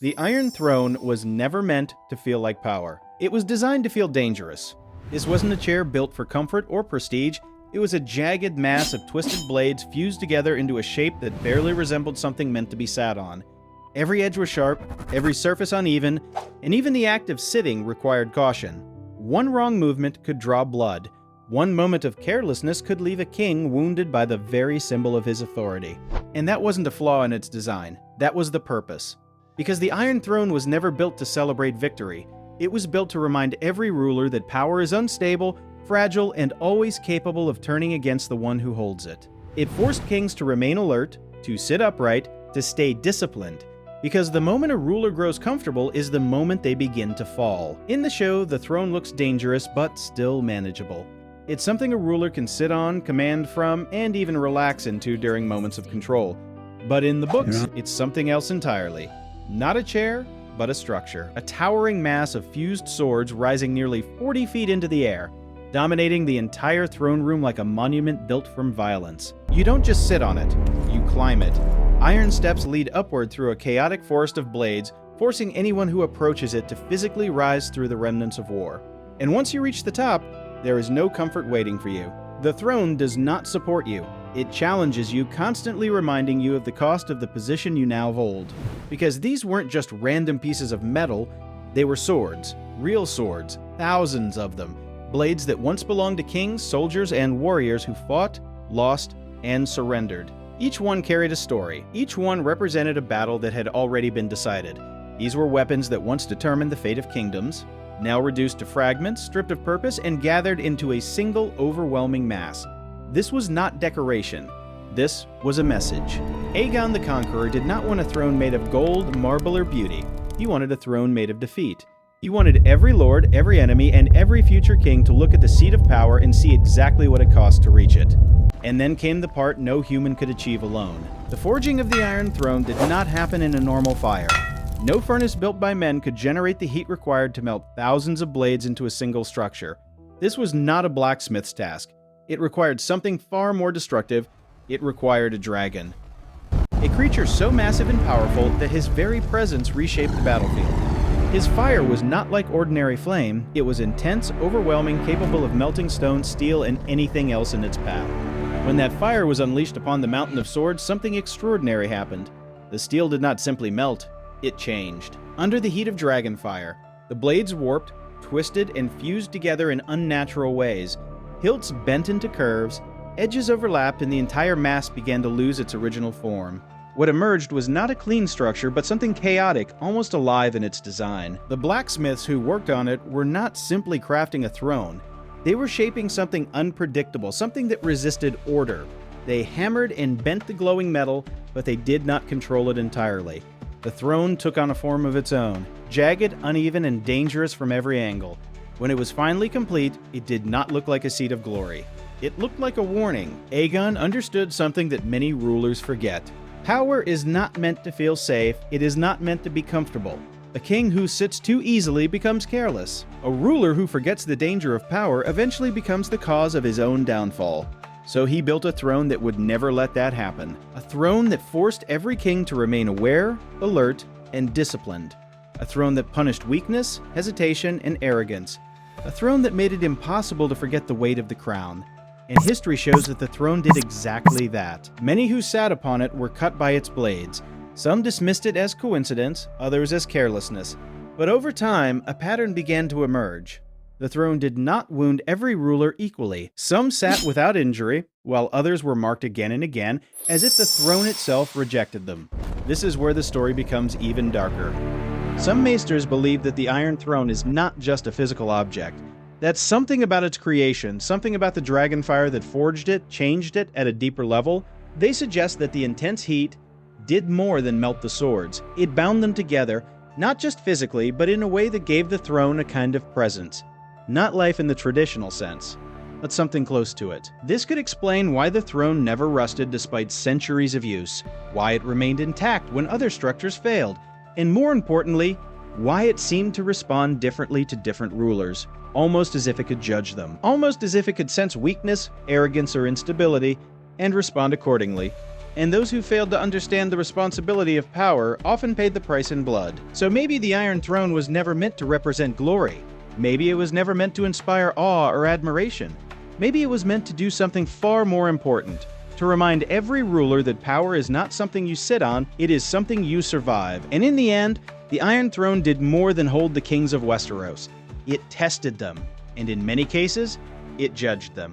The Iron Throne was never meant to feel like power. It was designed to feel dangerous. This wasn't a chair built for comfort or prestige. It was a jagged mass of twisted blades fused together into a shape that barely resembled something meant to be sat on. Every edge was sharp, every surface uneven, and even the act of sitting required caution. One wrong movement could draw blood. One moment of carelessness could leave a king wounded by the very symbol of his authority. And that wasn't a flaw in its design. That was the purpose. Because the Iron Throne was never built to celebrate victory. It was built to remind every ruler that power is unstable, fragile, and always capable of turning against the one who holds it. It forced kings to remain alert, to sit upright, to stay disciplined. Because the moment a ruler grows comfortable is the moment they begin to fall. In the show, the throne looks dangerous, but still manageable. It's something a ruler can sit on, command from, and even relax into during moments of control. But in the books, it's something else entirely. Not a chair, but a structure. A towering mass of fused swords rising nearly 40 feet into the air, dominating the entire throne room like a monument built from violence. You don't just sit on it, you climb it. Iron steps lead upward through a chaotic forest of blades, forcing anyone who approaches it to physically rise through the remnants of war. And once you reach the top, there is no comfort waiting for you. The throne does not support you. It challenges you, constantly reminding you of the cost of the position you now hold. Because these weren't just random pieces of metal, they were swords, real swords, thousands of them, blades that once belonged to kings, soldiers, and warriors who fought, lost, and surrendered. Each one carried a story. Each one represented a battle that had already been decided. These were weapons that once determined the fate of kingdoms, now reduced to fragments, stripped of purpose, and gathered into a single overwhelming mass. This was not decoration. This was a message. Aegon the Conqueror did not want a throne made of gold, marble, or beauty. He wanted a throne made of defeat. He wanted every lord, every enemy, and every future king to look at the seat of power and see exactly what it cost to reach it. And then came the part no human could achieve alone. The forging of the Iron Throne did not happen in a normal fire. No furnace built by men could generate the heat required to melt thousands of blades into a single structure. This was not a blacksmith's task. It required something far more destructive. It required a dragon. A creature so massive and powerful that his very presence reshaped the battlefield. His fire was not like ordinary flame. It was intense, overwhelming, capable of melting stone, steel, and anything else in its path. When that fire was unleashed upon the mountain of swords, something extraordinary happened. The steel did not simply melt, it changed. Under the heat of dragon fire, the blades warped, twisted, and fused together in unnatural ways. Hilts bent into curves, edges overlapped, and the entire mass began to lose its original form. What emerged was not a clean structure, but something chaotic, almost alive in its design. The blacksmiths who worked on it were not simply crafting a throne. They were shaping something unpredictable, something that resisted order. They hammered and bent the glowing metal, but they did not control it entirely. The throne took on a form of its own, jagged, uneven, and dangerous from every angle. When it was finally complete, it did not look like a seat of glory. It looked like a warning. Aegon understood something that many rulers forget. Power is not meant to feel safe. It is not meant to be comfortable. A king who sits too easily becomes careless. A ruler who forgets the danger of power eventually becomes the cause of his own downfall. So he built a throne that would never let that happen. A throne that forced every king to remain aware, alert, and disciplined. A throne that punished weakness, hesitation, and arrogance. A throne that made it impossible to forget the weight of the crown. And history shows that the throne did exactly that. Many who sat upon it were cut by its blades. Some dismissed it as coincidence, others as carelessness. But over time, a pattern began to emerge. The throne did not wound every ruler equally. Some sat without injury, while others were marked again and again, as if the throne itself rejected them. This is where the story becomes even darker. Some maesters believe that the Iron Throne is not just a physical object. That's something about its creation, something about the dragonfire that forged it, changed it at a deeper level. They suggest that the intense heat did more than melt the swords. It bound them together, not just physically, but in a way that gave the throne a kind of presence. Not life in the traditional sense, but something close to it. This could explain why the throne never rusted despite centuries of use, why it remained intact when other structures failed, and more importantly, why it seemed to respond differently to different rulers, almost as if it could judge them, almost as if it could sense weakness, arrogance, or instability, and respond accordingly. and those who failed to understand the responsibility of power often paid the price in blood. So maybe the Iron Throne was never meant to represent glory. Maybe it was never meant to inspire awe or admiration. Maybe it was meant to do something far more important, to remind every ruler that power is not something you sit on, it is something you survive. And in the end, the Iron Throne did more than hold the kings of Westeros. It tested them, and in many cases, it judged them.